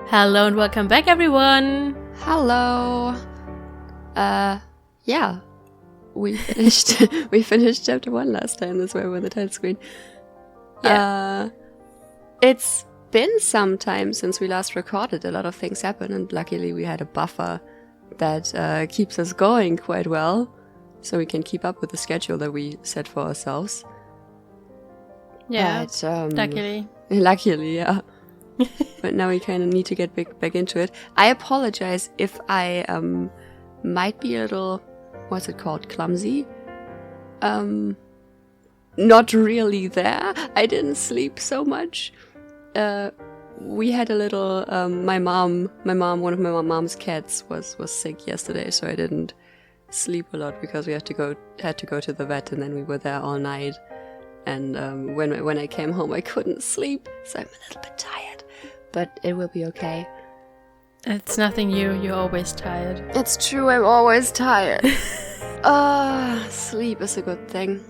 Hello and welcome back, everyone. Hello. Yeah. We finished chapter 1 last time. That's why we're on the title screen. Yeah. It's been some time since we last recorded. A lot of things happened, and luckily we had a buffer that keeps us going quite well, so we can keep up with the schedule that we set for ourselves. Yeah. But, luckily. Luckily, yeah. But now we kind of need to get back into it. I apologize if I might be a little, what's it called, clumsy. Not really there. I didn't sleep so much. We had a little, one of my mom's cats was sick yesterday, so I didn't sleep a lot because we had to go to the vet, and then we were there all night. And when I came home, I couldn't sleep, so I'm a little bit tired. But it will be okay. It's nothing new. You're always tired. It's true, I'm always tired. Sleep is a good thing.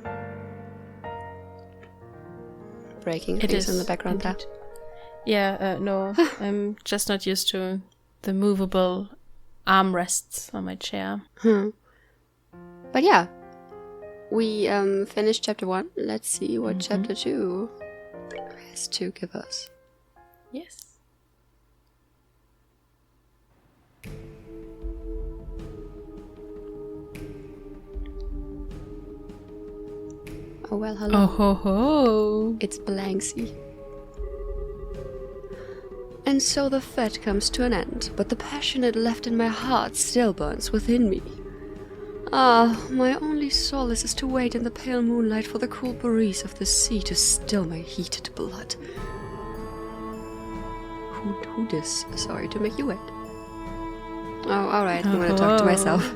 Breaking things in the background there. Yeah, no. I'm just not used to the movable armrests on my chair. But yeah. We finished chapter 1. Let's see what chapter 2 has to give us. Yes. Oh well, hello. Oh ho ho. It's Blanksy. And so the fete comes to an end, but the passion it left in my heart still burns within me. Ah, my only solace is to wait in the pale moonlight for the cool breeze of the sea to still my heated blood. Who this? Sorry to make you wet. Oh, alright, I'm gonna talk to myself.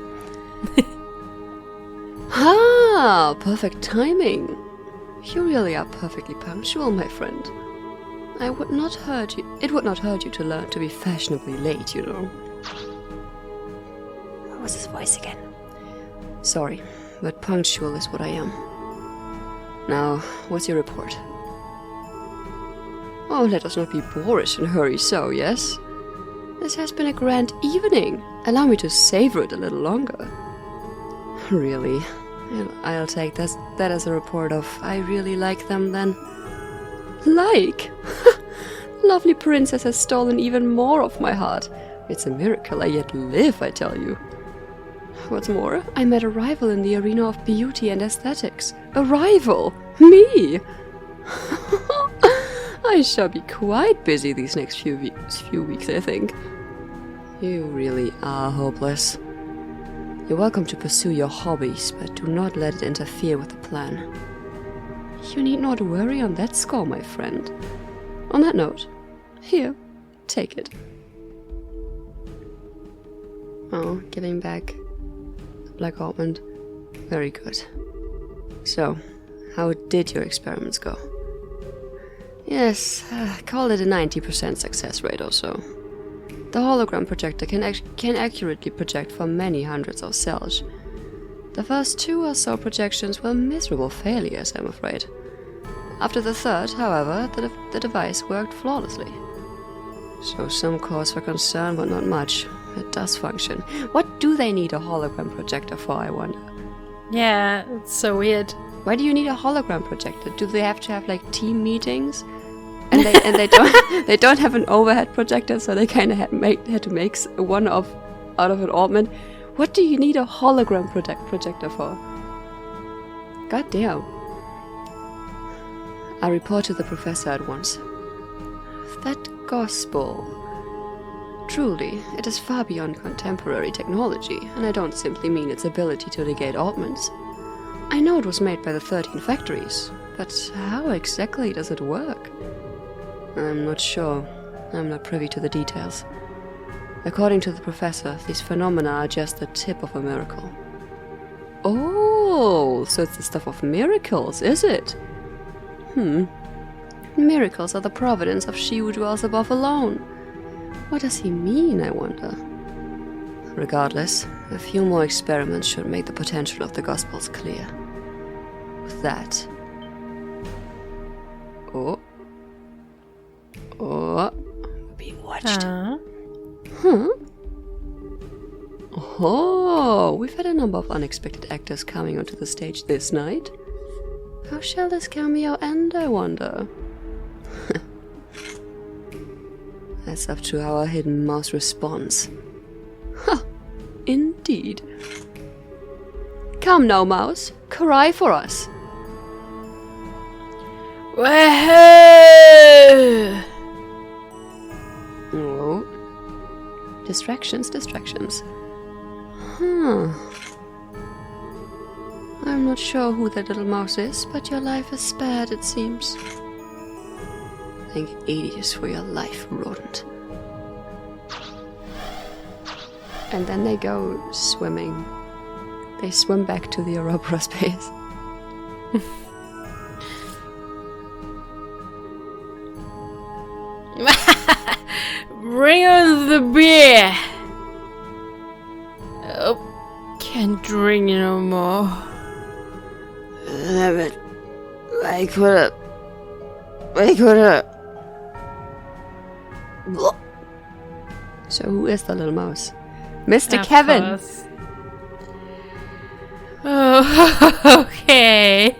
Perfect timing. You really are perfectly punctual, my friend. It would not hurt you to learn to be fashionably late, you know. What was his voice again? Sorry, but punctual is what I am. Now, what's your report? Oh, let us not be boorish and hurry so, yes? This has been a grand evening. Allow me to savor it a little longer. Really? I'll take that as a report of I really like them then. Like? Lovely princess has stolen even more of my heart. It's a miracle I yet live, I tell you. What's more, I met a rival in the arena of beauty and aesthetics. A rival? Me? I shall be quite busy these next few weeks, I think. You really are hopeless. You're welcome to pursue your hobbies, but do not let it interfere with the plan. You need not worry on that score, my friend. On that note, here, take it. Oh, giving back the black almond. Very good. So, how did your experiments go? Yes, call it a 90% success rate or so. The hologram projector can accurately project for many hundreds of cells. The first 2 or so projections were miserable failures, I'm afraid. After the third, however, the device worked flawlessly. So some cause for concern, but not much. It does function. What do they need a hologram projector for, I wonder? Yeah, it's so weird. Why do you need a hologram projector? Do they have to have like team meetings? And they don't have an overhead projector, so they kind of had to make one out of an orbment. What do you need a hologram projector for? God damn. I report to the professor at once. That gospel. Truly, it is far beyond contemporary technology, and I don't simply mean its ability to negate orbments. I know it was made by the 13 factories, but how exactly does it work? I'm not sure. I'm not privy to the details. According to the professor, these phenomena are just the tip of a miracle. Oh, so it's the stuff of miracles, is it? Miracles are the providence of she who dwells above alone. What does he mean, I wonder? Regardless, a few more experiments should make the potential of the Gospels clear. With that... Oh, being watched. Oh, we've had a number of unexpected actors coming onto the stage this night. How shall this cameo end, I wonder? That's up to our hidden mouse response. Huh, indeed. Come now, mouse, cry for us. Woohoo! Oh. Distractions. Huh. I'm not sure who that little mouse is, but your life is spared, it seems. Thank Hades for your life, rodent. And then they go swimming. They swim back to the Ouroboros base. Bring on the beer! Oh, can't drink no more. Damn it. Wake up. Wake up. So who is the little mouse? Mr. Of Kevin! course. Oh, okay.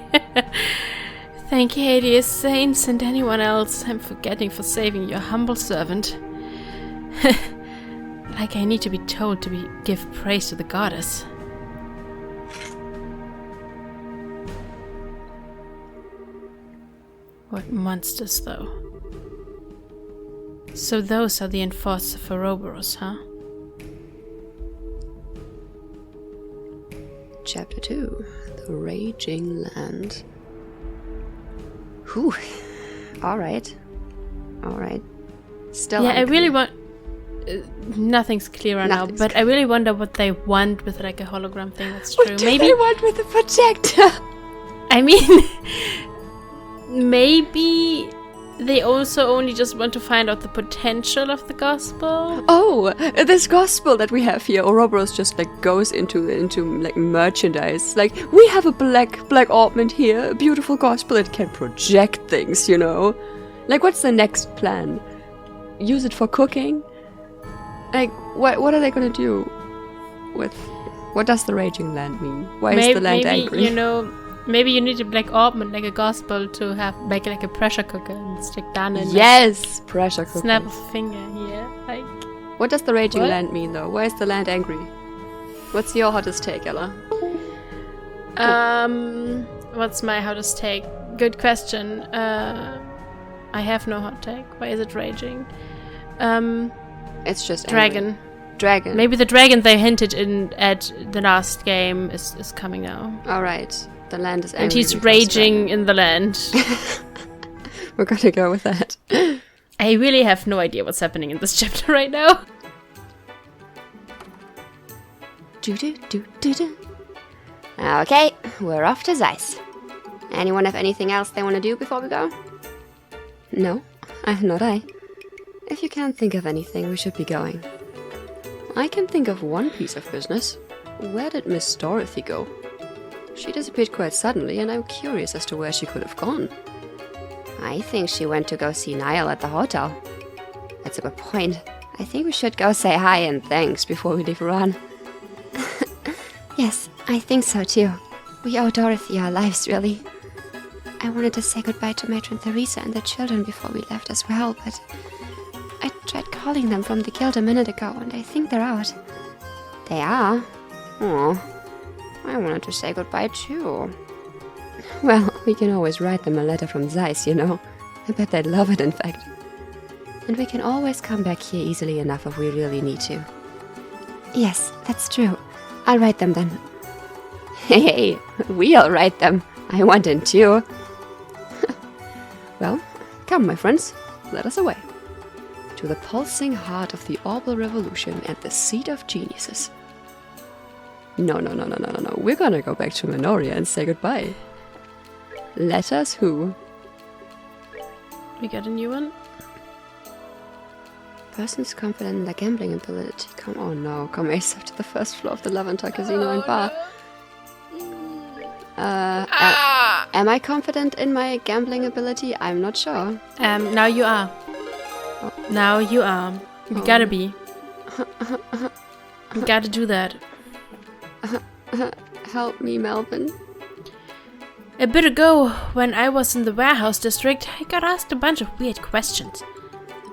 Thank Hades, saints, and anyone else I'm forgetting for saving your humble servant. Like I need to be told to give praise to the goddess. What monsters, though. So those are the enforcers of Ouroboros, huh? Chapter 2. The Raging Land. Whew. Alright. Still yeah, I unclear. really want... nothing's clearer now, Nothing's but clear. I really wonder what they want with like a hologram thing. That's What true. do Maybe they want with the projector? I mean, maybe they also only just want to find out the potential of the gospel. Oh, this gospel that we have here, Ouroboros just like goes into like merchandise. Like, we have a black ornament here, a beautiful gospel that can project things, you know? Like, what's the next plan? Use it for cooking? Like, what are they gonna do with... What does the Raging Land mean? Why is the land angry? You know, maybe you need a black ornament, like a gospel, to have like a pressure cooker and stick down in. Yes! Pressure cooker. Snap a finger here. Like, What does the Raging What? Land mean, though? Why is the land angry? What's your hottest take, Ella? what's my hottest take? Good question. I have no hot take. Why is it raging? It's just Dragon. angry. Dragon. Maybe the dragon they hinted in at the last game is coming now. Alright. The land is angry. And he's because raging in the land. We're gonna go with that. I really have no idea what's happening in this chapter right now. Okay, we're off to Zeiss. Anyone have anything else they want to do before we go? No, not I. If you can't think of anything, we should be going. I can think of one piece of business. Where did Miss Dorothy go? She disappeared quite suddenly, and I'm curious as to where she could have gone. I think she went to go see Niall at the hotel. That's a good point. I think we should go say hi and thanks before we leave Iran. Yes, I think so too. We owe Dorothy our lives, really. I wanted to say goodbye to Matron Theresa and the children before we left as well, but I tried calling them from the guild a minute ago, and I think they're out. They are? Oh, I wanted to say goodbye too. Well, we can always write them a letter from Zeiss, you know. I bet they'd love it, in fact. And we can always come back here easily enough if we really need to. Yes, that's true. I'll write them then. Hey, we'll write them. I want in too. Well, come, my friends. Let us away. To the pulsing heart of the Orbital Revolution and the seat of geniuses. No. We're gonna go back to Minoria and say goodbye. Let us who? We got a new one. Persons confident in their gambling ability. Come on now. Come ASAP to the first floor of the Laventar Casino and Bar. Am I confident in my gambling ability? I'm not sure. Now you are. Now you are. You gotta be. You gotta do that. Help me, Melvin. A bit ago, when I was in the warehouse district, I got asked a bunch of weird questions.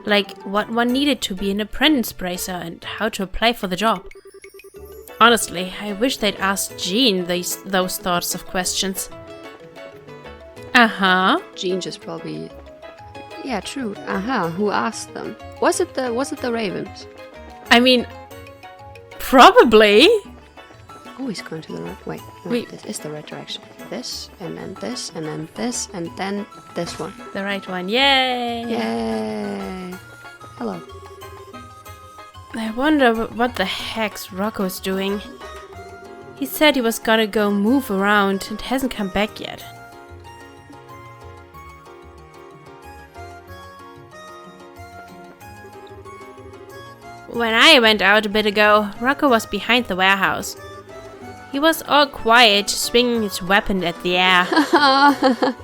Like what one needed to be an apprentice bracer and how to apply for the job. Honestly, I wish they'd asked Jean those sorts of questions. Uh-huh. Jean just probably... Yeah, true. Who asked them? Was it the Ravens? I mean, probably. Oh, he's going to the right... Wait, no, this is the right direction. This, and then this, and then this, and then this one. The right one, yay! Yay! Hello. I wonder what the heck's Rocco's doing. He said he was gonna go move around and hasn't come back yet. When I went out a bit ago, Rocco was behind the warehouse. He was all quiet, swinging his weapon at the air.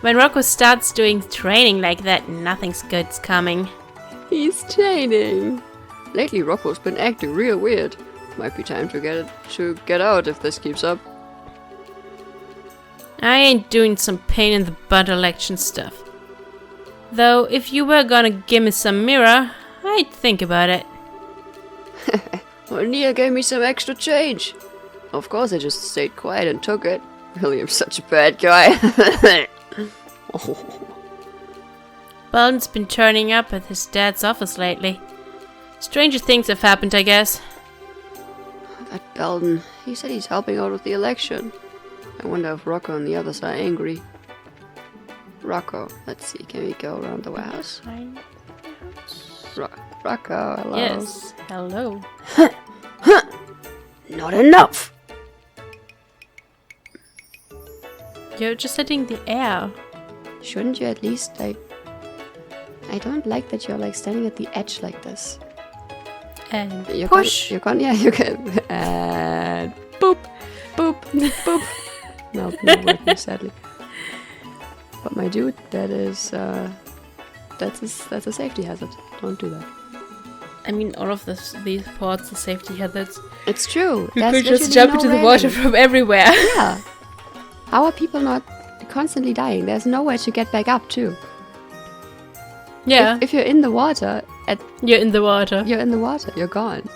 When Rocco starts doing training like that, nothing's good's coming. He's training. Lately, Rocco's been acting real weird. Might be time to get out if this keeps up. I ain't doing some pain in the butt election stuff. Though, if you were gonna give me some mirror, I'd think about it. Well, Neil gave me some extra change. Of course, I just stayed quiet and took it. Really, I'm such a bad guy. Belden's been turning up at his dad's office lately. Stranger things have happened, I guess. That Belden, he said he's helping out with the election. I wonder if Rocco and the others are angry. Rocco, let's see, can we go around the warehouse? Rocco, hello. Yes, hello. Not enough! You're just letting the air. Shouldn't you at least, like... I don't like that you're, like, standing at the edge like this. And you push! You can, and... Boop! Boop! Boop! No, not working, sadly. But my dude, that's a safety hazard. Don't do that. I mean, all of these ports are safety hazards. It's true. You could just jump into the water from everywhere. Yeah. How are people not constantly dying? There's nowhere to get back up to. Yeah. If you're in the water, you're in the water. You're in the water. You're gone.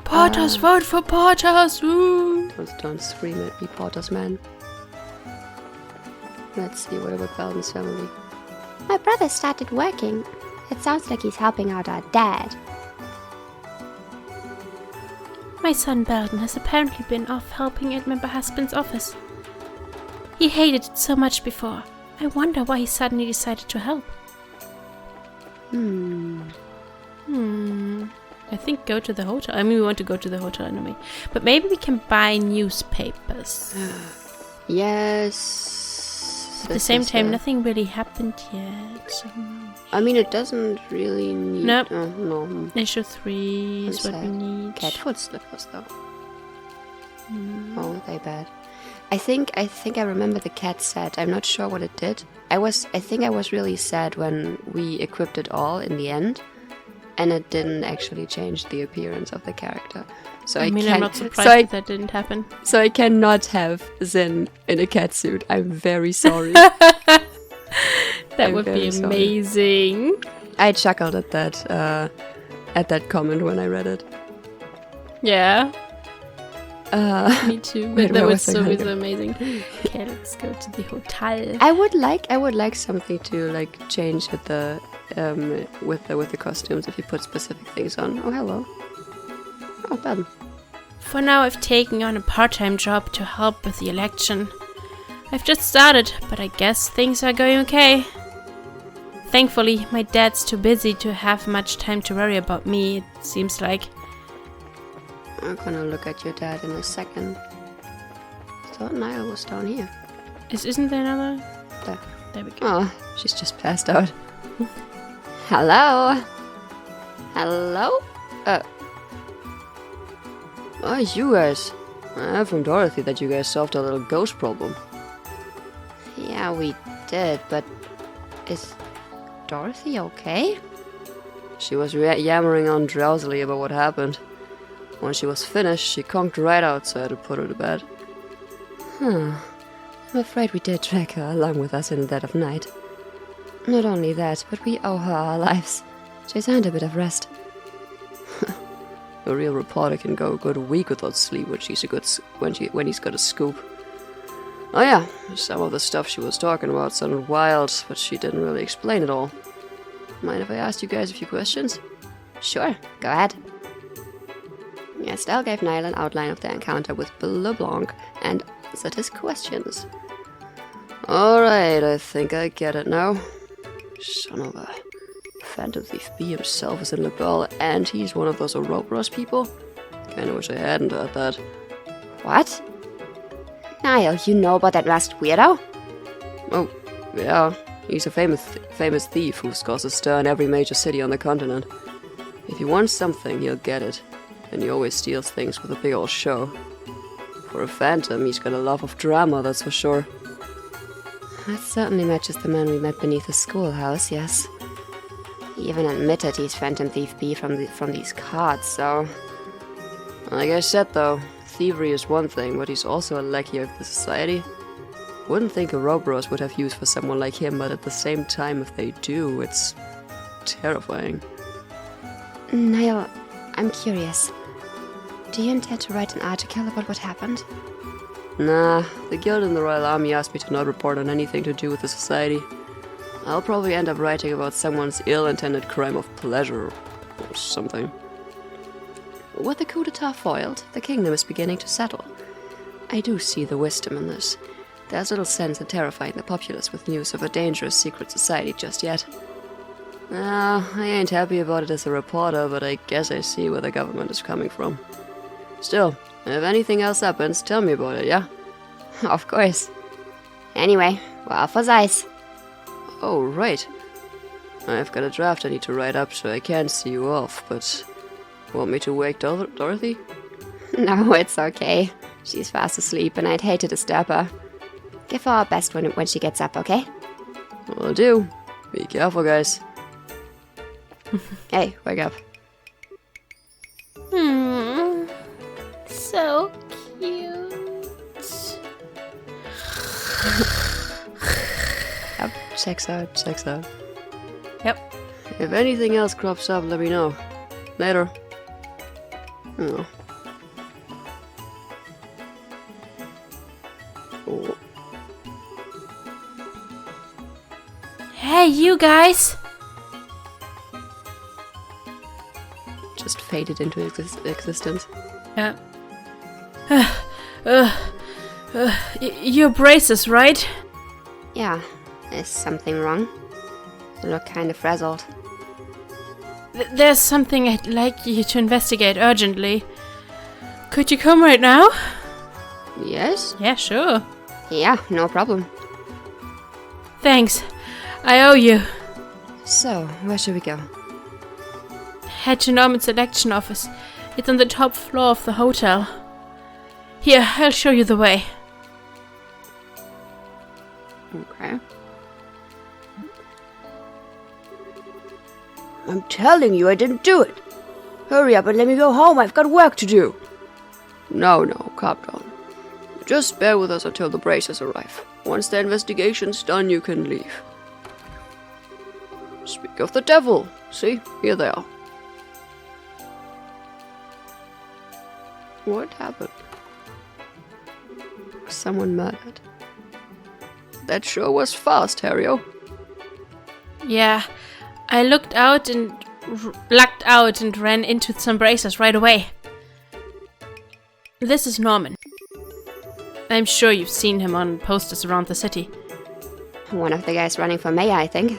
Porters, vote for Porters! Woo! Don't scream at me, Porters, man. Let's see, what about Belden's family? My brother started working. It sounds like he's helping out our dad. My son Belden has apparently been off helping at my husband's office. He hated it so much before. I wonder why he suddenly decided to help. I think go to the hotel. I mean, we want to go to the hotel anyway. But maybe we can buy newspapers. Yes. At the same time, nothing really happened yet. So I mean, it doesn't really need... Nope. No. Issue 3 is what we need. Cat foot slippers, though. Oh, they bad. I think I remember the cat set. I'm not sure what it did. I think I was really sad when we equipped it all in the end, and it didn't actually change the appearance of the character. So I'm not surprised that didn't happen. So I cannot have Zen in a cat suit. I'm very sorry. That would be amazing. Sorry. I chuckled at that comment when I read it. Yeah. Me too. But that was so amazing. Okay, let's go to the hotel. I would like something to like change at the with the costumes if you put specific things on. Oh, hello. Oh, Ben. For now, I've taken on a part-time job to help with the election. I've just started, but I guess things are going okay. Thankfully, my dad's too busy to have much time to worry about me, it seems like. I'm gonna look at your dad in a second. Thought Niall was down here. Isn't there another? There we go. Oh, she's just passed out. Hello? Hello? Oh, you guys. I heard from Dorothy that you guys solved a little ghost problem. Yeah, we did, but is Dorothy okay? She was yammering on drowsily about what happened. When she was finished, she conked right outside and put her to bed. I'm afraid we did drag her along with us in the dead of night. Not only that, but we owe her our lives. She's earned a bit of rest. A real reporter can go a good week without sleep when he's got a scoop. Oh yeah, some of the stuff she was talking about sounded wild, but she didn't really explain it all. Mind if I asked you guys a few questions? Sure, go ahead. Estelle gave Niall an outline of their encounter with LeBlanc and answered his questions. Alright, I think I get it now. Son of a... Phantom Thief B himself is in La Belle, and he's one of those Ouroboros people? Kinda wish I hadn't heard that. What? Niall, you know about that masked weirdo? Oh, yeah. He's a famous thief who's caused a stir in every major city on the continent. If he wants something, he'll get it. And he always steals things with a big old show. For a phantom, he's got a love of drama, that's for sure. That certainly matches the man we met beneath the schoolhouse, yes. He even admitted he's Phantom Thief B from these cards, so... Like I said though, thievery is one thing, but he's also a lackey of the society. Wouldn't think Ouroboros would have use for someone like him, but at the same time, if they do, it's... terrifying. Niall, I'm curious. Do you intend to write an article about what happened? Nah, the Guild and the Royal Army asked me to not report on anything to do with the society. I'll probably end up writing about someone's ill-intended crime of pleasure, or something. With the coup d'etat foiled, the kingdom is beginning to settle. I do see the wisdom in this. There's little sense in terrifying the populace with news of a dangerous secret society just yet. I ain't happy about it as a reporter, but I guess I see where the government is coming from. Still, if anything else happens, tell me about it, yeah? Of course. Anyway, we're off for Zeiss. Oh, right. I've got a draft I need to write up, so I can't see you off, but... Want me to wake Dorothy? No, it's okay. She's fast asleep, and I'd hate to disturb her. Give her our best when she gets up, okay? Will do. Be careful, guys. Hey, wake up. So cute. Yep, checks out. Yep. If anything else crops up, let me know. Later. Oh. Oh. Hey, you guys! Just faded into existence. Yeah. Your braces, right? Yeah, is something wrong? You look kind of frazzled. There's something I'd like you to investigate urgently. Could you come right now? Yes? Yeah, sure. Yeah, no problem. Thanks. I owe you. So, where should we go? Head to Norman's selection office. It's on the top floor of the hotel. Here, I'll show you the way. Okay. I'm telling you, I didn't do it. Hurry up and let me go home. I've got work to do. No, calm down. Just bear with us until the braces arrive. Once the investigation's done, you can leave. Speak of the devil. See, here they are. What happened? Someone murdered. That sure was fast, Harrio. Yeah, I lucked out and ran into some braces right away. This is Norman. I'm sure you've seen him on posters around the city. One of the guys running for mayor, I think.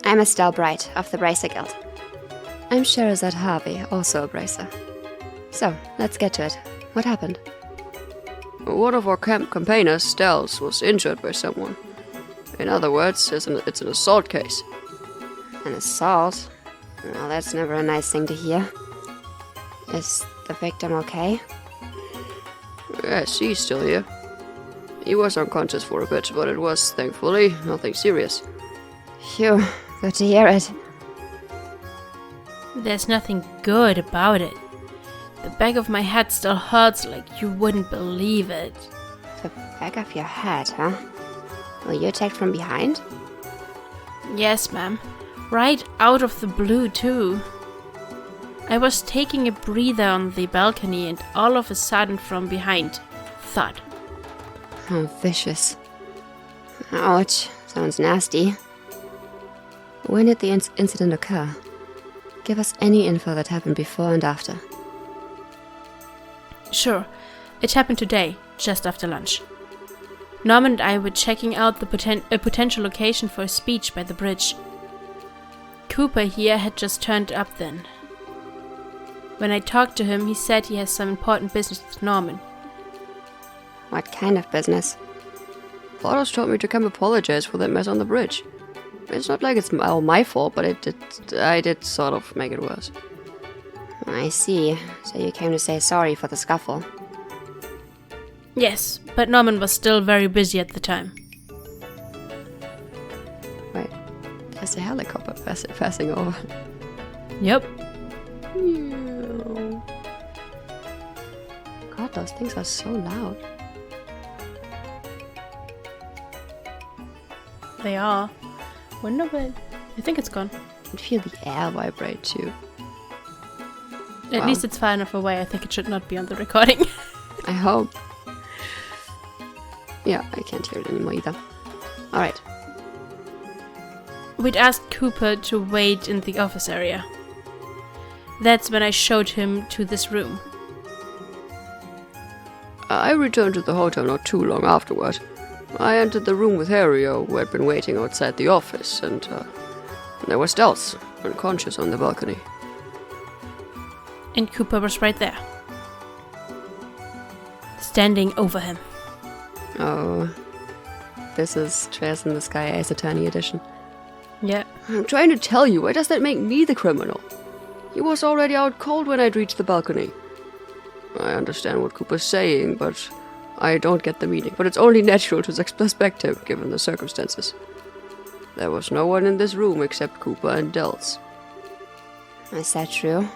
I'm Estelle Bright of the Bracer Guild. I'm Sherazade Harvey, also a bracer. So, let's get to it. What happened? One of our campaigners, Stells, was injured by someone. In other words, it's an assault case. An assault? Well, that's never a nice thing to hear. Is the victim okay? Yes, he's still here. He was unconscious for a bit, but it was, thankfully, nothing serious. Phew, good to hear it. There's nothing good about it. The back of my head still hurts like you wouldn't believe it. The back of your head, huh? Were you attacked from behind? Yes, ma'am. Right out of the blue, too. I was taking a breather on the balcony and all of a sudden from behind, thud. How vicious. Ouch, sounds nasty. When did the incident occur? Give us any info that happened before and after. Sure, it happened today, just after lunch. Norman and I were checking out a potential location for a speech by the bridge. Cooper here had just turned up then. When I talked to him, he said he has some important business with Norman. What kind of business? Portos told me to come apologize for that mess on the bridge. It's not like it's all my fault, but I did sort of make it worse. I see. So you came to say sorry for the scuffle. Yes, but Norman was still very busy at the time. Wait, there's a helicopter passing over. Yep. God, those things are so loud. They are. Wonder where... I think it's gone. I can feel the air vibrate too. At Wow. least it's far enough away. I think it should not be on the recording. I hope. Yeah, I can't hear it anymore either. Alright. We'd asked Cooper to wait in the office area. That's when I showed him to this room. I returned to the hotel not too long afterward. I entered the room with Harrio, who had been waiting outside the office, and there was Dels, unconscious on the balcony. And Cooper was right there. Standing over him. Oh, this is Trails in the Sky Ace Attorney edition. Yeah. I'm trying to tell you, why does that make me the criminal? He was already out cold when I'd reached the balcony. I understand what Cooper's saying, but I don't get the meaning. But it's only natural to suspect him, given the circumstances. There was no one in this room except Cooper and Dels. Is that true?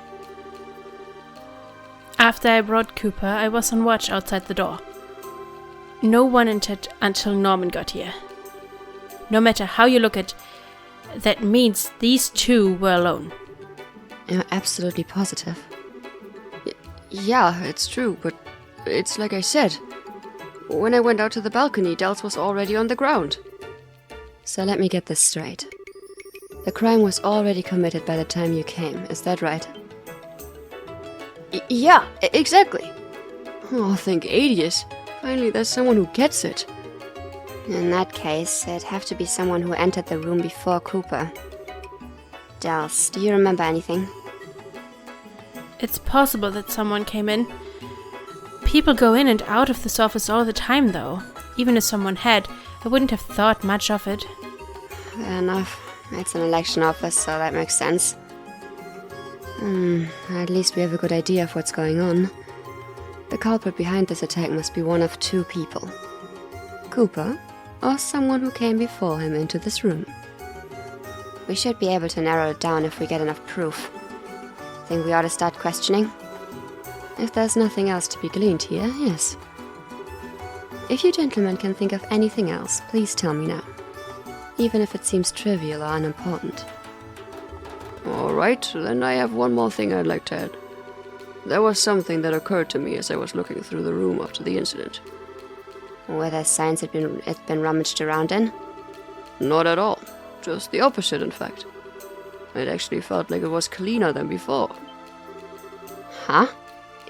After I brought Cooper, I was on watch outside the door. No one entered until Norman got here. No matter how you look at it, that means these two were alone. You're absolutely positive. Yeah, it's true, but it's like I said. When I went out to the balcony, Dels was already on the ground. So let me get this straight. The crime was already committed by the time you came, is that right? Yeah, exactly. Oh, thank Adius. Finally, there's someone who gets it. In that case, it'd have to be someone who entered the room before Cooper. Dels, do you remember anything? It's possible that someone came in. People go in and out of this office all the time, though. Even if someone had, I wouldn't have thought much of it. Fair enough. It's an election office, so that makes sense. At least we have a good idea of what's going on. The culprit behind this attack must be one of two people. Cooper, or someone who came before him into this room. We should be able to narrow it down if we get enough proof. Think we ought to start questioning? If there's nothing else to be gleaned here, yes. If you gentlemen can think of anything else, please tell me now. Even if it seems trivial or unimportant. Alright, then I have one more thing I'd like to add. There was something that occurred to me as I was looking through the room after the incident. Were there signs it's been rummaged around in? Not at all. Just the opposite, in fact. It actually felt like it was cleaner than before. Huh?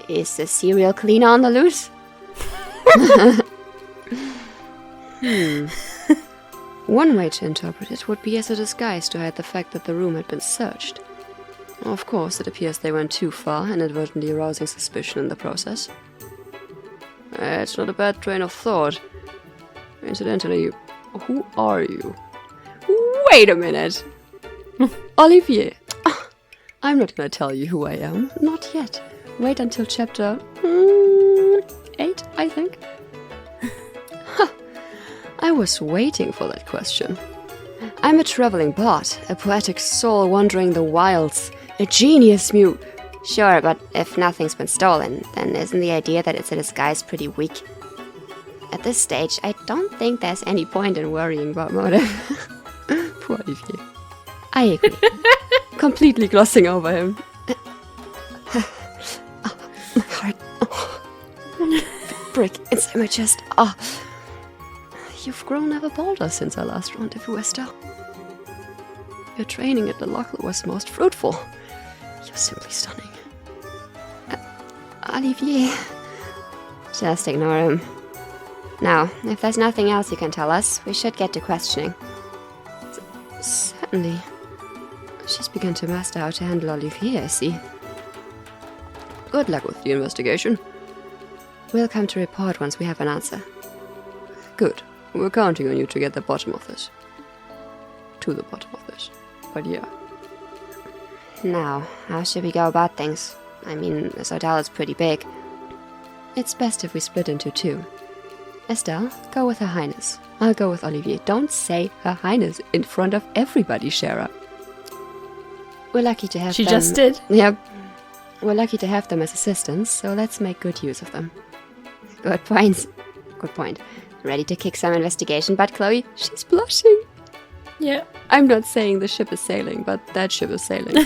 Is the serial cleaner on the loose? One way to interpret it would be as a disguise to hide the fact that the room had been searched. Of course, it appears they went too far, inadvertently arousing suspicion in the process. It's not a bad train of thought. Incidentally, who are you? Wait a minute! Olivier! I'm not gonna tell you who I am. Not yet. Wait until chapter 8, I think. I was waiting for that question. I'm a traveling bard, a poetic soul wandering the wilds, a genius Sure, but if nothing's been stolen, then isn't the idea that it's a disguise pretty weak? At this stage, I don't think there's any point in worrying about motive. Poor Olivier. I agree. Completely glossing over him. My heart. Brick inside my chest. You've grown ever bolder since our last rendezvous, Estelle. Your training at the Lochel was most fruitful. You're simply stunning. Olivier. Just ignore him. Now, if there's nothing else you can tell us, we should get to questioning. Certainly. She's begun to master how to handle Olivier, I see. Good luck with the investigation. We'll come to report once we have an answer. Good. We're counting on you to get the bottom of this. To the bottom of this. But yeah. Now, how should we go about things? I mean, this hotel is pretty big. It's best if we split into two. Estelle, go with Her Highness. I'll go with Olivier. Don't say Her Highness in front of everybody, Shara. We're lucky to have them. She just did. Yep. We're lucky to have them as assistants, so let's make good use of them. Good points. Good point. Ready to kick some investigation, but Chloe, she's blushing. Yeah. I'm not saying the ship is sailing, but that ship is sailing.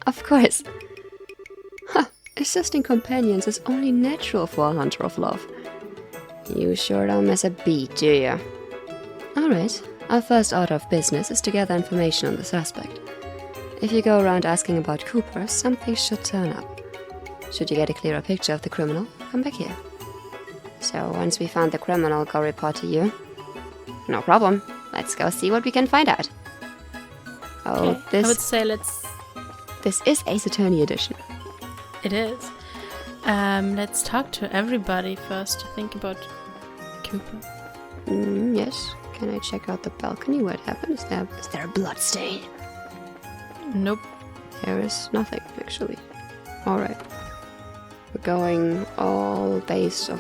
Of course. Assisting companions is only natural for a hunter of love. You sure don't miss a beat, do you? Alright, our first order of business is to gather information on the suspect. If you go around asking about Cooper, something should turn up. Should you get a clearer picture of the criminal, come back here. So once we found the criminal, go report to you. No problem. Let's go see what we can find out. Oh, Okay, I would say This is Ace Attorney Edition. It is. Let's talk to everybody first to think about Cooper. Yes. Can I check out the balcony? What happened? Is there a blood stain? Nope. There is nothing, actually. Alright. We're going all based on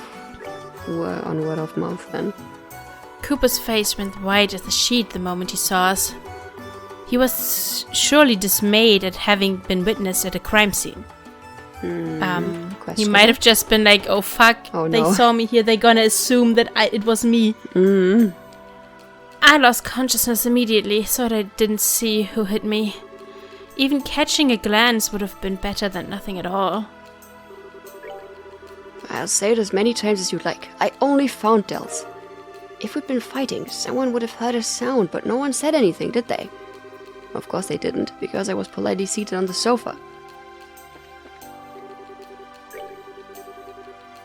word of mouth then. Cooper's face went white as a sheet the moment he saw us. He was surely dismayed at having been witnessed at a crime scene. He might have just been like, oh fuck, they saw me here, they're gonna assume that it was me. I lost consciousness immediately, so I didn't see who hit me. Even catching a glance would have been better than nothing at all. I'll say it as many times as you'd like. I only found Dells. If we'd been fighting, someone would have heard a sound, but no one said anything, did they? Of course they didn't, because I was politely seated on the sofa.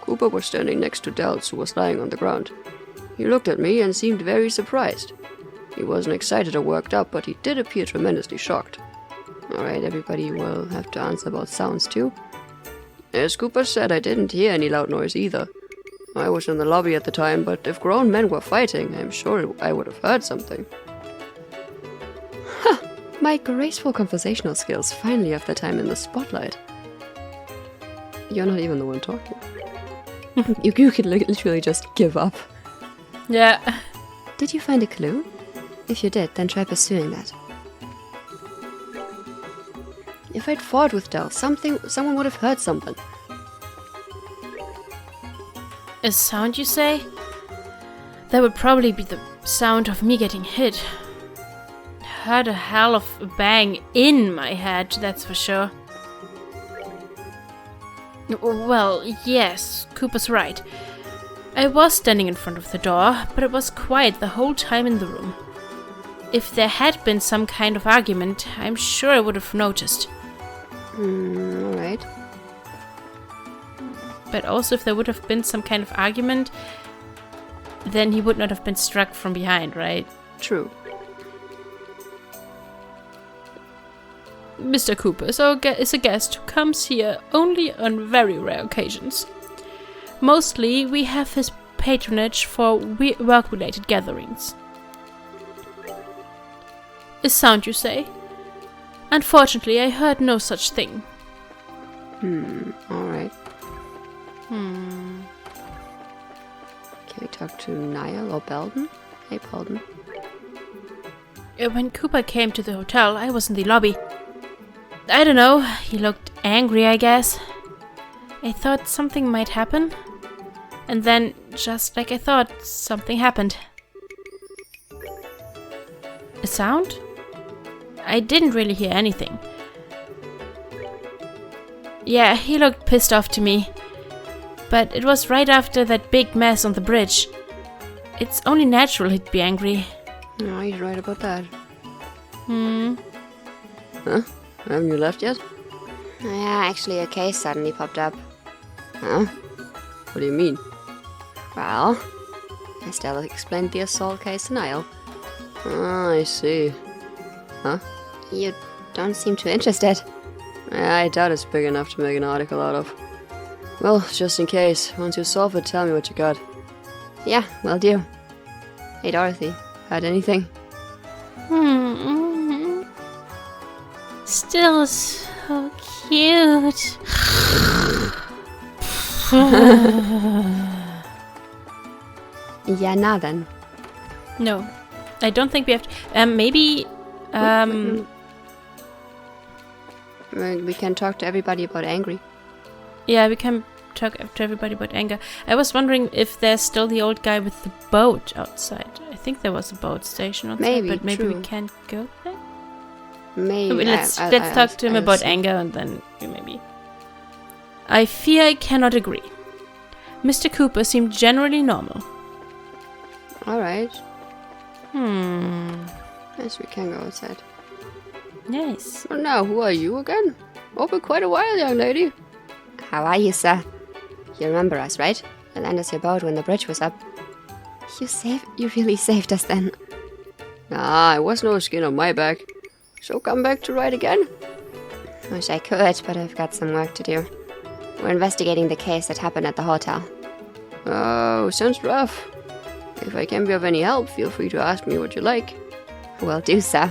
Cooper was standing next to Dells, who was lying on the ground. He looked at me and seemed very surprised. He wasn't excited or worked up, but he did appear tremendously shocked. Alright, everybody will have to answer about sounds too. As Cooper said, I didn't hear any loud noise either. I was in the lobby at the time, but if grown men were fighting, I'm sure I would have heard something. Ha! My graceful conversational skills finally have their time in the spotlight. You're not even the one talking. You could literally just give up. Yeah. Did you find a clue? If you did, then try pursuing that. If I'd fought with Del, someone would have heard something. A sound, you say? That would probably be the sound of me getting hit. Heard a hell of a bang in my head, that's for sure. Well, yes, Cooper's right. I was standing in front of the door, but it was quiet the whole time in the room. If there had been some kind of argument, I'm sure I would have noticed. Alright. But also, if there would have been some kind of argument, then he would not have been struck from behind, right? True. Mr. Cooper is a guest who comes here only on very rare occasions. Mostly, we have his patronage for work-related gatherings. A sound, you say? Unfortunately, I heard no such thing. Alright. Can we talk to Niall or Belden? Hey, Belden. When Cooper came to the hotel, I was in the lobby. I don't know. He looked angry, I guess. I thought something might happen. And then, just like I thought, something happened. A sound? I didn't really hear anything. Yeah, he looked pissed off to me. But it was right after that big mess on the bridge. It's only natural he'd be angry. No, he's right about that. Huh? Haven't you left yet? Yeah, actually a case suddenly popped up. Huh? What do you mean? Well, Estelle explained the assault case denial. Ah, I see. Huh? You don't seem too interested. I doubt it's big enough to make an article out of. Well, just in case, once you solve it, tell me what you got. Yeah, will do. Hey Dorothy, heard anything? Still so cute. Yeah, now then. No, I don't think we have to. Maybe. We can talk to everybody about Angry. Yeah, we can talk to everybody about anger. I was wondering if there's still the old guy with the boat outside. I think there was a boat station outside, but maybe we can't go there. Maybe. Let's talk to him about anger, and then maybe. I fear I cannot agree. Mr. Cooper seemed generally normal. Alright. Yes, we can go outside. Nice. Well, now, who are you again? Over quite a while, young lady. How are you, sir? You remember us, right? You lent us your boat when the bridge was up. You really saved us then. Nah, it was no skin on my back. So come back to ride again? Wish I could, but I've got some work to do. We're investigating the case that happened at the hotel. Oh, sounds rough. If I can be of any help, feel free to ask me what you like. Will do, sir.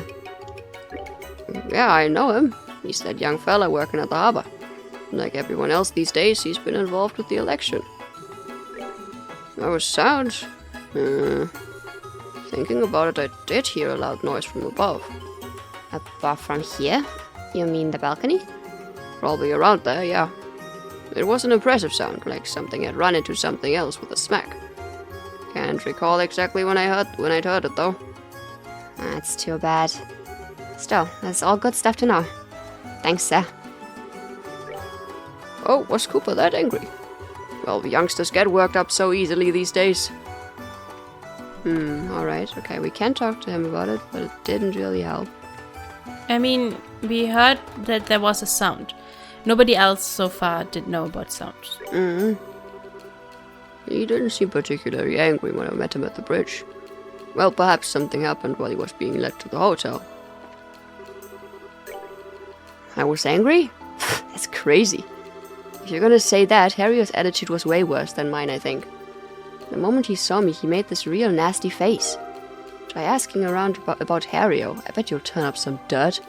Yeah, I know him. He's that young fella working at the harbor. Like everyone else these days, he's been involved with the election. That was sound. Thinking about it, I did hear a loud noise from above. Above from here? You mean the balcony? Probably around there, yeah. It was an impressive sound, like something had run into something else with a smack. Can't recall exactly when I'd heard it, though. That's too bad. Still, that's all good stuff to know. Thanks, sir. Oh, was Cooper that angry? Well, the youngsters get worked up so easily these days. Alright, okay, we can talk to him about it, but it didn't really help. I mean, we heard that there was a sound. Nobody else so far did know about sounds. He didn't seem particularly angry when I met him at the bridge. Well, perhaps something happened while he was being led to the hotel. I was angry? That's crazy. If you're gonna say that, Harrio's attitude was way worse than mine, I think. The moment he saw me, he made this real nasty face. Try asking around about Harrio. I bet you'll turn up some dirt.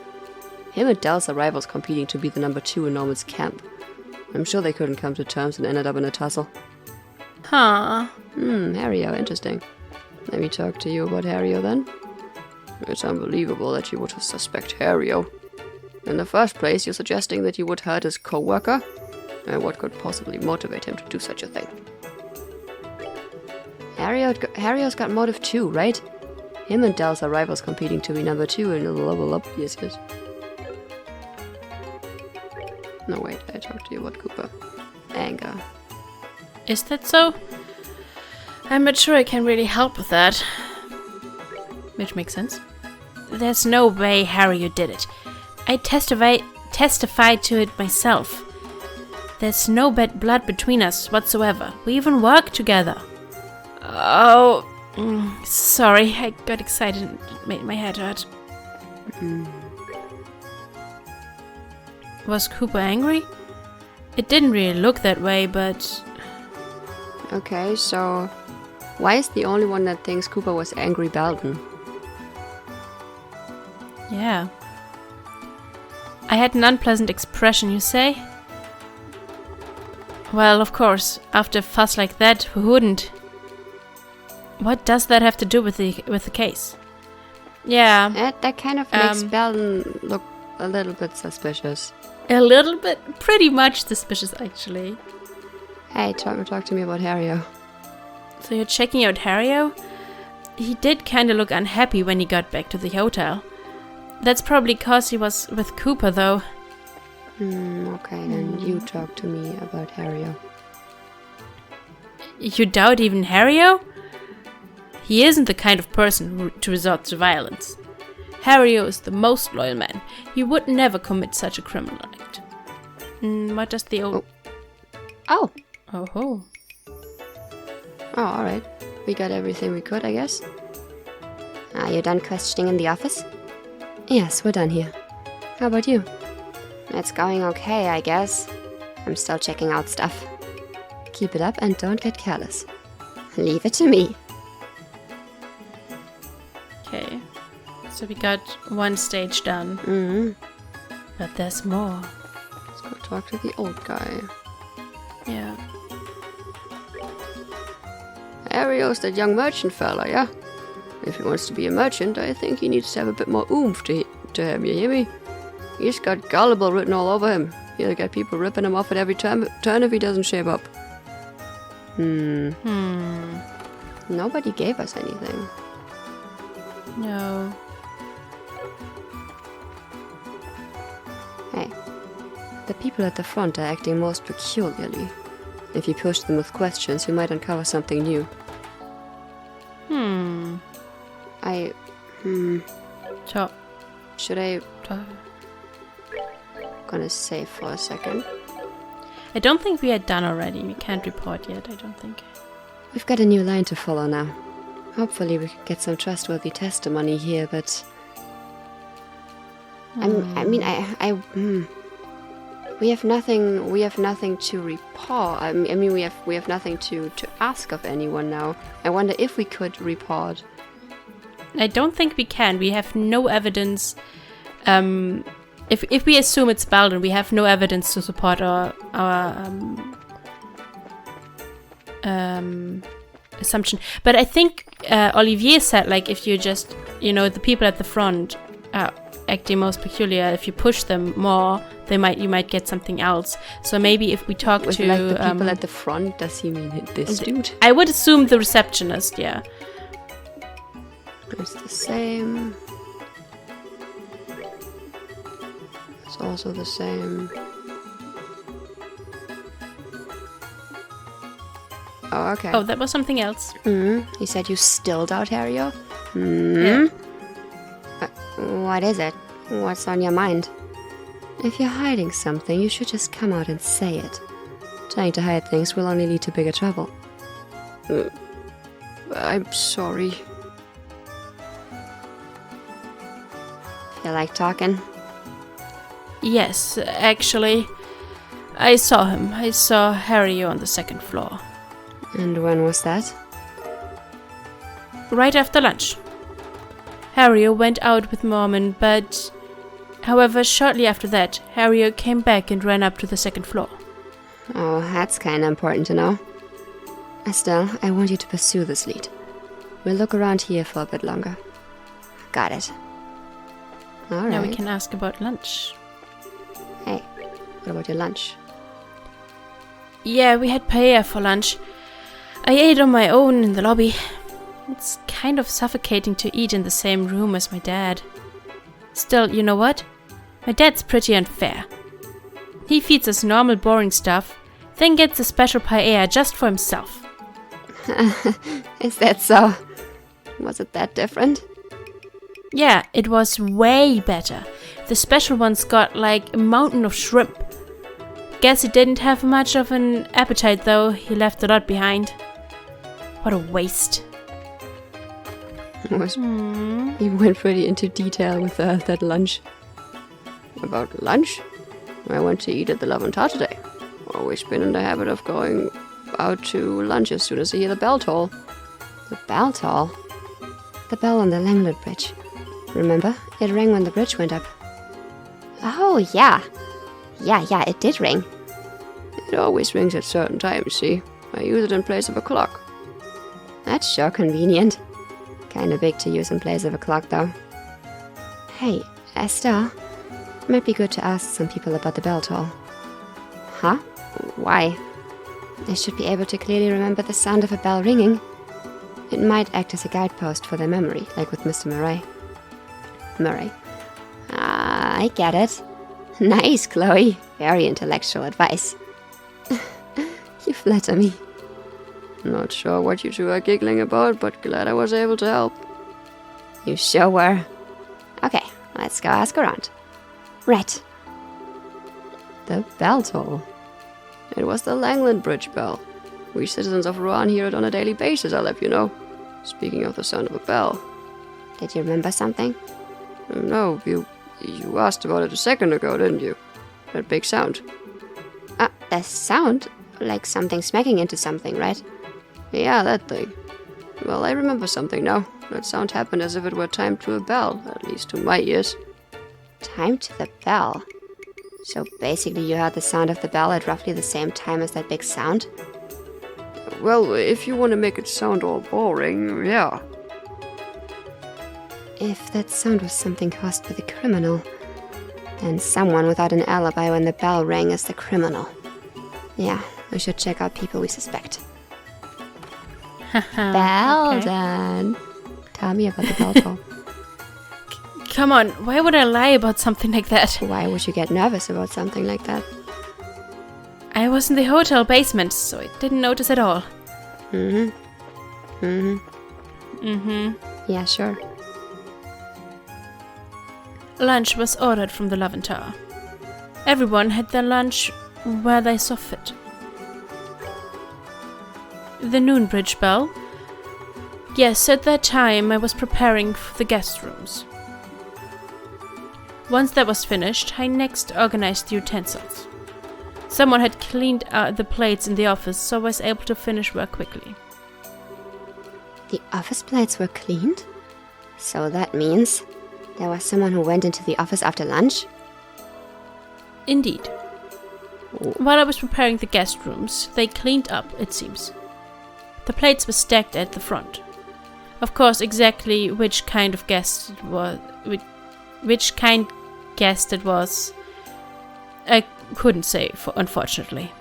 Him and Dell's are rivals competing to be the number 2 in Norman's camp. I'm sure they couldn't come to terms and ended up in a tussle. Huh. Harrio, interesting. Let me talk to you about Harrio then. It's unbelievable that you would suspect Harrio. In the first place, you're suggesting that you would hurt his co-worker? And what could possibly motivate him to do such a thing? Harrio's got motive too, right? Him and Dell's are rivals competing to be number 2 in the level up, yes. No, wait, I talked to you about Cooper. Anger. Is that so? I'm not sure I can really help with that. Which makes sense. There's no way Harrio did it. I testified to it myself. There's no bad blood between us whatsoever. We even work together. Oh, sorry, I got excited and it made my head hurt. Was Cooper angry? It didn't really look that way, but... Okay, so... why is the only one that thinks Cooper was angry Belden? Yeah. I had an unpleasant expression, you say? Well, of course, after a fuss like that, who wouldn't? What does that have to do with the case? Yeah. That kind of makes Belden look a little bit suspicious. A little bit, pretty much suspicious, actually. Hey, talk to me about Harry. So you're checking out Harry? He did kind of look unhappy when he got back to the hotel. That's probably cause he was with Cooper, though. Okay, then you talk to me about Harry. You doubt even Harry? He isn't the kind of person to resort to violence. Harry is the most loyal man. He would never commit such a criminal act. What does the old... Oh. Oh. Oh, alright. We got everything we could, I guess. Are you done questioning in the office? Yes, we're done here. How about you? It's going okay, I guess. I'm still checking out stuff. Keep it up and don't get careless. Leave it to me. Okay. So we got one stage done. But there's more. Let's go talk to the old guy. Yeah. Ario's that young merchant fella, yeah? If he wants to be a merchant, I think he needs to have a bit more oomph to him, you hear me? He's got gullible written all over him. He'll get people ripping him off at every turn if he doesn't shape up. Nobody gave us anything. No. Hey, the people at the front are acting most peculiarly. If you push them with questions, you might uncover something new. Top. Should I... Gonna save for a second. I don't think we are done already. We can't report yet, I don't think. We've got a new line to follow now. Hopefully we could get some trustworthy testimony here, but... We have nothing. We have nothing to report. We have nothing to ask of anyone now. I wonder if we could report. I don't think we can. We have no evidence. If we assume it's Belden, we have no evidence to support our assumption. But I think Olivier said, like, if you just, the people at the front are acting most peculiar. If you push them more, you might get something else. So maybe if we talk to like the people at the front, does he mean this dude? I would assume the receptionist. Yeah. It's the same. It's also the same. Oh, okay. Oh, that was something else. You said you still doubt Harry? Yeah. What is it? What's on your mind? If you're hiding something, you should just come out and say it. Trying to hide things will only lead to bigger trouble. I'm sorry. Feel like talking? Yes, actually, I saw him. I saw Harry on the second floor. And when was that? Right after lunch. Harry went out with Mormon, but... However, shortly after that, Harry came back and ran up to the second floor. Oh, that's kinda important to know. Estelle, I want you to pursue this lead. We'll look around here for a bit longer. Got it. Alright. Now we can ask about lunch. Hey, what about your lunch? Yeah, we had paella for lunch. I ate on my own in the lobby. It's kind of suffocating to eat in the same room as my dad. Still, you know what? My dad's pretty unfair. He feeds us normal boring stuff, then gets a special paella just for himself. Is that so? Was it that different? Yeah, it was way better. The special ones got like a mountain of shrimp. Guess he didn't have much of an appetite though, he left a lot behind. What a waste. You went pretty into detail with that lunch. About lunch? I went to eat at the Love and Tart today. Always been in the habit of going out to lunch as soon as I hear the bell toll. The bell toll? The bell on the Langlet Bridge. Remember? It rang when the bridge went up. Oh, yeah. Yeah, it did ring. It always rings at certain times, see? I use it in place of a clock. That's sure convenient. Kinda big to use in place of a clock, though. Hey, Estelle, might be good to ask some people about the bell toll. Huh? Why? They should be able to clearly remember the sound of a bell ringing. It might act as a guidepost for their memory, like with Mr. Murray. Murray. Ah, I get it. Nice, Chloe. Very intellectual advice. You flatter me. Not sure what you two are giggling about, but glad I was able to help. You sure were. Okay, let's go ask around. Right. The bell toll. It was the Langland Bridge bell. We citizens of Rouen hear it on a daily basis, I'll have you know. Speaking of the sound of a bell. Did you remember something? No, you asked about it a second ago, didn't you? That big sound. The sound? Like something smacking into something, right? Yeah, that thing. Well, I remember something now. That sound happened as if it were timed to a bell, at least to my ears. Timed to the bell? So basically you heard the sound of the bell at roughly the same time as that big sound? Well, if you want to make it sound all boring, yeah. If that sound was something caused by the criminal, then someone without an alibi when the bell rang is the criminal. Yeah, we should check out people we suspect. Bell Okay. done. Tell me about the bell toll. Come on, why would I lie about something like that? Why would you get nervous about something like that? I was in the hotel basement, so I didn't notice at all. Yeah, sure. Lunch was ordered from the Lovin Tower. Everyone had their lunch where they saw fit. The noon bridge bell. Yes, at that time I was preparing for the guest rooms. Once that was finished, I next organized the utensils. Someone had cleaned out the plates in the office, so I was able to finish work quickly. The office plates were cleaned? So that means there was someone who went into the office after lunch? Indeed. While I was preparing the guest rooms, they cleaned up, it seems. The plates were stacked at the front. Of course, exactly which kind of guest it was, which kind guest it was, I couldn't say, unfortunately.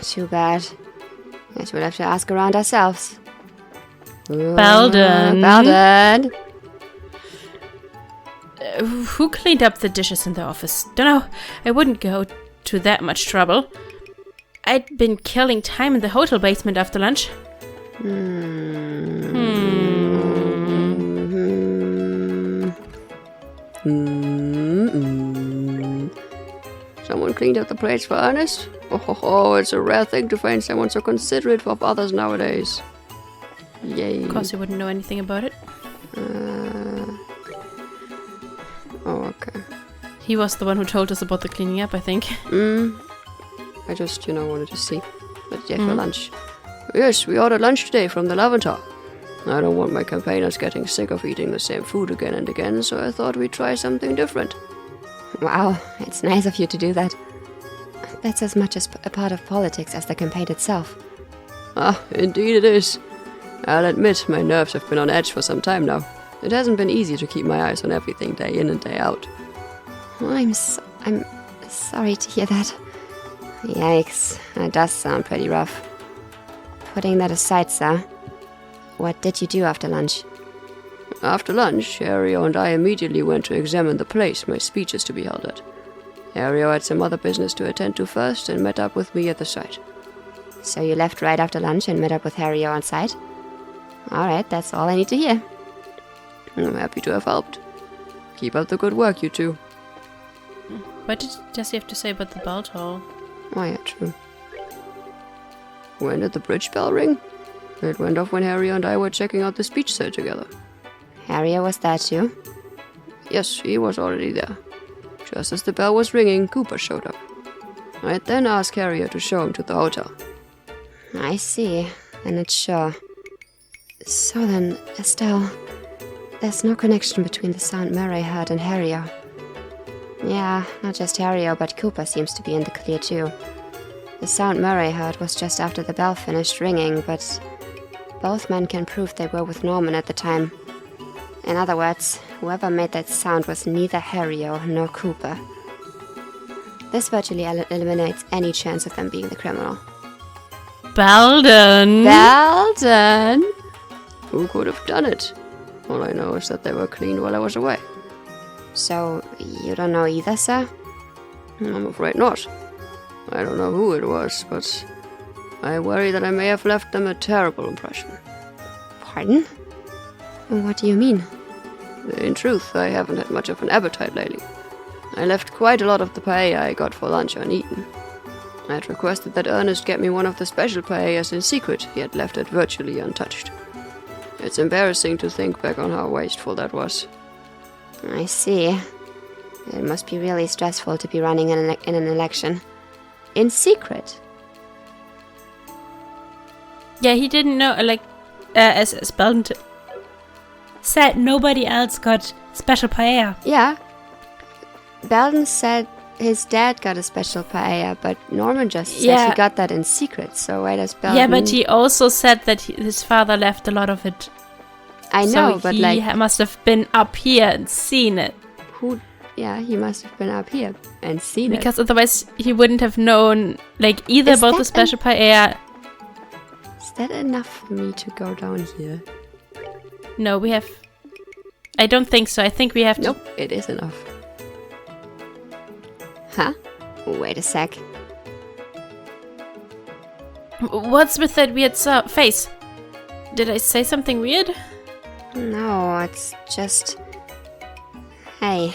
Too bad. Guess we'll have to ask around ourselves. Belden. Belden. Who cleaned up the dishes in the office? Dunno, I wouldn't go to that much trouble. I'd been killing time in the hotel basement after lunch. Someone cleaned up the plates for Ernest? Oh, it's a rare thing to find someone so considerate of others nowadays. Yay. Of course, you wouldn't know anything about it. Oh, okay. He was the one who told us about the cleaning up, I think. I just, wanted to see. But yeah, for lunch. Yes, we ordered lunch today from the Lovin Tower. I don't want my campaigners getting sick of eating the same food again and again, so I thought we'd try something different. Wow, it's nice of you to do that. That's as much as a part of politics as the campaign itself. Ah, indeed it is. I'll admit my nerves have been on edge for some time now. It hasn't been easy to keep my eyes on everything day in and day out. Well, I'm sorry to hear that. Yikes, that does sound pretty rough. Putting that aside, sir, what did you do after lunch? After lunch, Ario and I immediately went to examine the place my speech is to be held at. Ario had some other business to attend to first and met up with me at the site. So you left right after lunch and met up with Harry on site? Alright, that's all I need to hear. I'm happy to have helped. Keep up the good work, you two. What does he have to say about the bell toll? Oh yeah, true. When did the bridge bell ring? It went off when Harry and I were checking out the speech site together. Harry was there too? Yes, he was already there. Just as the bell was ringing, Cooper showed up. I then asked Harrier to show him to the hotel. I see, and it's sure. So then, Estelle, there's no connection between the sound Murray heard and Harrier. Yeah, not just Harrier, but Cooper seems to be in the clear too. The sound Murray heard was just after the bell finished ringing, but both men can prove they were with Norman at the time. In other words, whoever made that sound was neither Harrier nor Cooper. This virtually eliminates any chance of them being the criminal. Belden! Belden! Who could have done it? All I know is that they were cleaned while I was away. So, you don't know either, sir? I'm afraid not. I don't know who it was, but I worry that I may have left them a terrible impression. Pardon? What do you mean? In truth, I haven't had much of an appetite lately. I left quite a lot of the paella I got for lunch uneaten. I had requested that Ernest get me one of the special paellas in secret, yet left it virtually untouched. It's embarrassing to think back on how wasteful that was. I see. It must be really stressful to be running in an election. In secret? Yeah, he didn't know, as Belden said, nobody else got special paella. Yeah. Belden said his dad got a special paella, but Norman just said he got that in secret, so why does Belden... Yeah, but he also said that his father left a lot of it. I know, so but he must have been up here and seen it. Yeah, he must have been up here and seen it. Because otherwise he wouldn't have known, either Is about that the special paella. Is that enough for me to go down here? No, we have... I don't think so. I think we have to... Nope, it is enough. Huh? Wait a sec. What's with that weird face? Did I say something weird? No, it's just... Hey,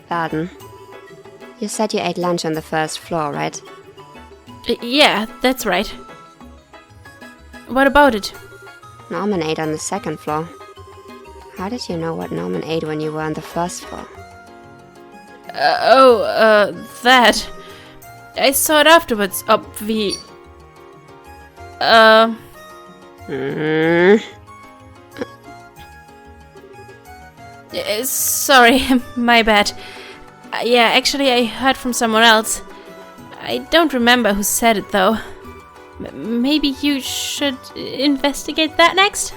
Belden. You said you ate lunch on the first floor, right? Yeah, that's right. What about it? Norman ate on the second floor. How did you know what Norman ate when you were on the first floor? That. I saw it afterwards, Sorry, my bad. Yeah, actually I heard from someone else. I don't remember who said it though. Maybe you should investigate that next?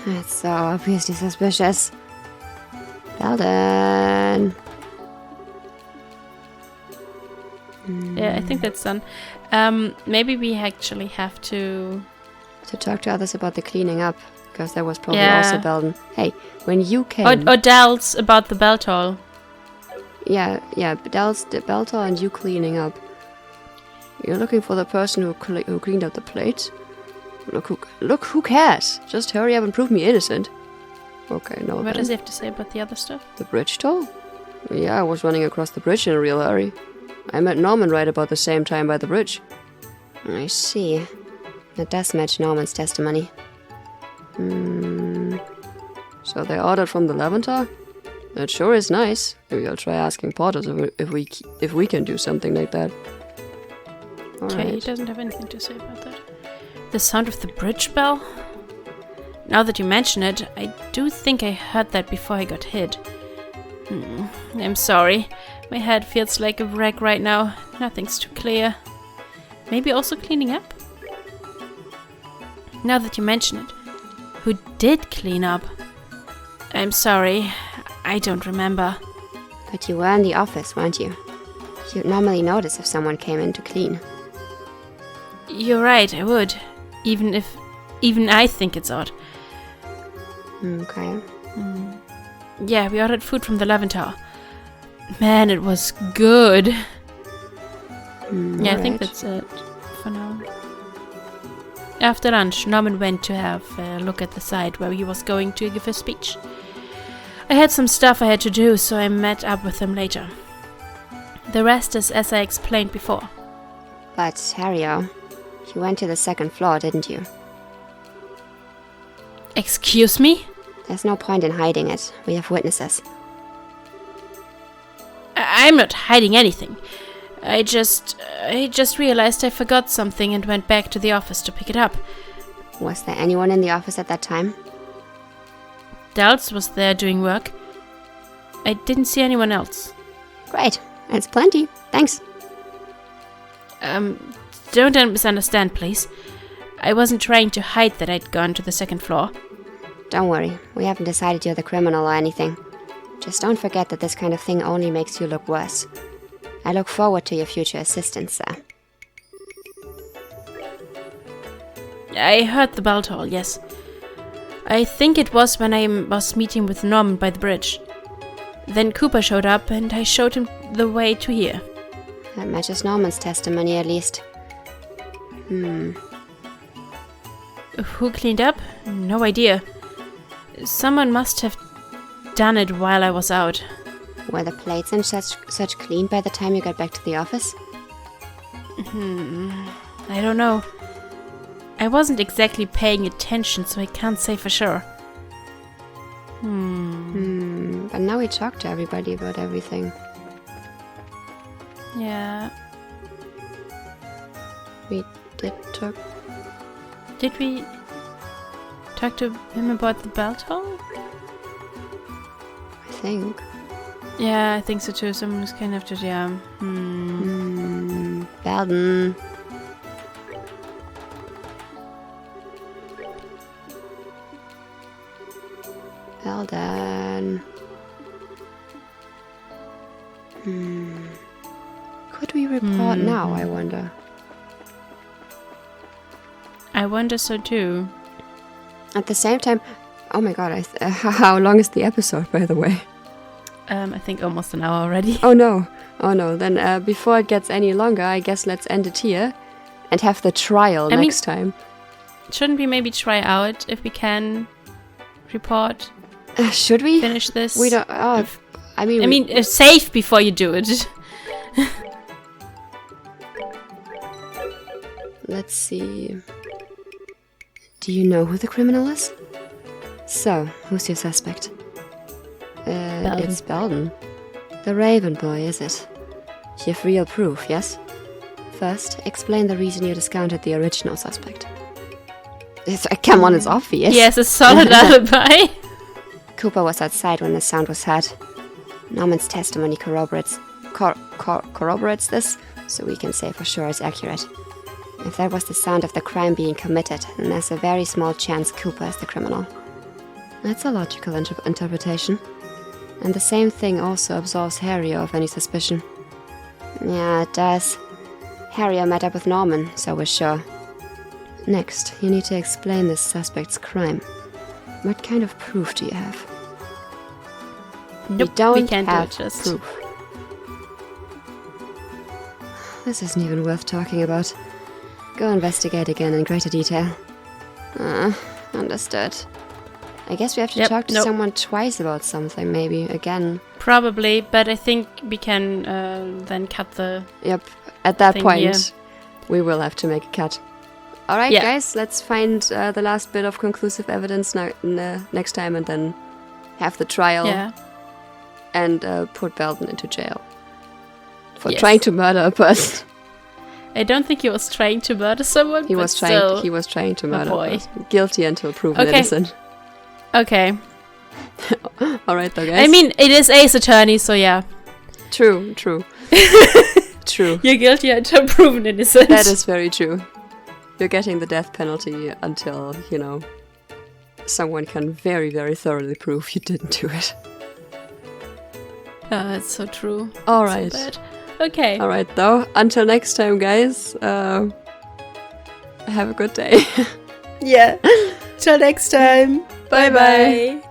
That's so obviously suspicious. Belden. Yeah, I think that's done. Maybe we actually have to talk to others about the cleaning up, because that was probably Yeah. also Belden. Hey, when you came... Or Dell's about the bell toll. Yeah, Bel's the Beltor and you cleaning up. You're looking for the person who cleaned up the plates? Look, who cares? Just hurry up and prove me innocent. Okay, no. What does he have to say about the other stuff? The bridge toll? Yeah, I was running across the bridge in a real hurry. I met Norman right about the same time by the bridge. I see. That does match Norman's testimony. So they ordered from the Levanter? That sure is nice. Maybe I'll try asking Porters if we can do something like that. Okay, he doesn't have anything to say about that. The sound of the bridge bell? Now that you mention it, I do think I heard that before I got hit. I'm sorry. My head feels like a wreck right now. Nothing's too clear. Maybe also cleaning up? Now that you mention it, who did clean up? I'm sorry. I don't remember. But you were in the office, weren't you? You'd normally notice if someone came in to clean. You're right, I would. Even I think it's odd. Okay. Yeah, we ordered food from the Levanter. Man, it was good. Yeah, I think that's it for now. After lunch, Norman went to have a look at the site where he was going to give a speech. I had some stuff I had to do, so I met up with him later. The rest is as I explained before. But, Harrio, you went to the second floor, didn't you? Excuse me? There's no point in hiding it. We have witnesses. I'm not hiding anything. I just realized I forgot something and went back to the office to pick it up. Was there anyone in the office at that time? Dals was there doing work. I didn't see anyone else. Great. That's plenty. Thanks. Don't misunderstand, please. I wasn't trying to hide that I'd gone to the second floor. Don't worry. We haven't decided you're the criminal or anything. Just don't forget that this kind of thing only makes you look worse. I look forward to your future assistance, sir. I heard the bell toll, yes. I think it was when I was meeting with Norman by the bridge. Then Cooper showed up and I showed him the way to here. That matches Norman's testimony, at least. Who cleaned up? No idea. Someone must have done it while I was out. Were the plates and such clean by the time you got back to the office? I don't know. I wasn't exactly paying attention, so I can't say for sure. But now we talked to everybody about everything. Yeah. We did talk. Did we talk to him about the bell toll? I think. Yeah, I think so too. Someone's kind of just, yeah. Belden. Belden. Could we report now, I wonder? I wonder so too. At the same time, oh my god, how long is the episode, by the way? I think almost an hour already. Oh no, then before it gets any longer, I guess let's end it here and have the trial next time. Shouldn't we maybe try out if we can report? Should we? Finish this? We don't, I mean, save before you do it. Let's see. Do you know who the criminal is? So, who's your suspect? Belden. It's Belden. The Raven boy, is it? You've real proof, yes? First, explain the reason you discounted the original suspect. Come on, it's obvious. Yes, a solid alibi. Cooper was outside when the sound was heard. Norman's testimony corroborates this, so we can say for sure it's accurate. If that was the sound of the crime being committed, then there's a very small chance Cooper is the criminal. That's a logical interpretation. And the same thing also absolves Harrier of any suspicion. Yeah, it does. Harrier met up with Norman, so we're sure. Next, you need to explain this suspect's crime. What kind of proof do you have? Nope, we don't we can't have do it, just proof. This isn't even worth talking about. Go investigate again in greater detail. Understood. I guess we have to talk to someone twice about something, maybe, again. Probably, but I think we can then cut the... Yep, at that point, here. We will have to make a cut. Alright, guys, let's find the last bit of conclusive evidence next time and then have the trial. Yeah. And put Belden into jail. For trying to murder a person. I don't think he was trying to murder someone. He was trying to murder a person. Guilty until proven innocent. Okay. Alright though, guys. I mean, it is Ace Attorney, so yeah. True. True. You're guilty until proven innocent. That is very true. You're getting the death penalty until, someone can very, very thoroughly prove you didn't do it. It's so true. Alright. So bad. Okay. Alright though. Until next time, guys. Have a good day. Yeah. Till next time. Bye-bye.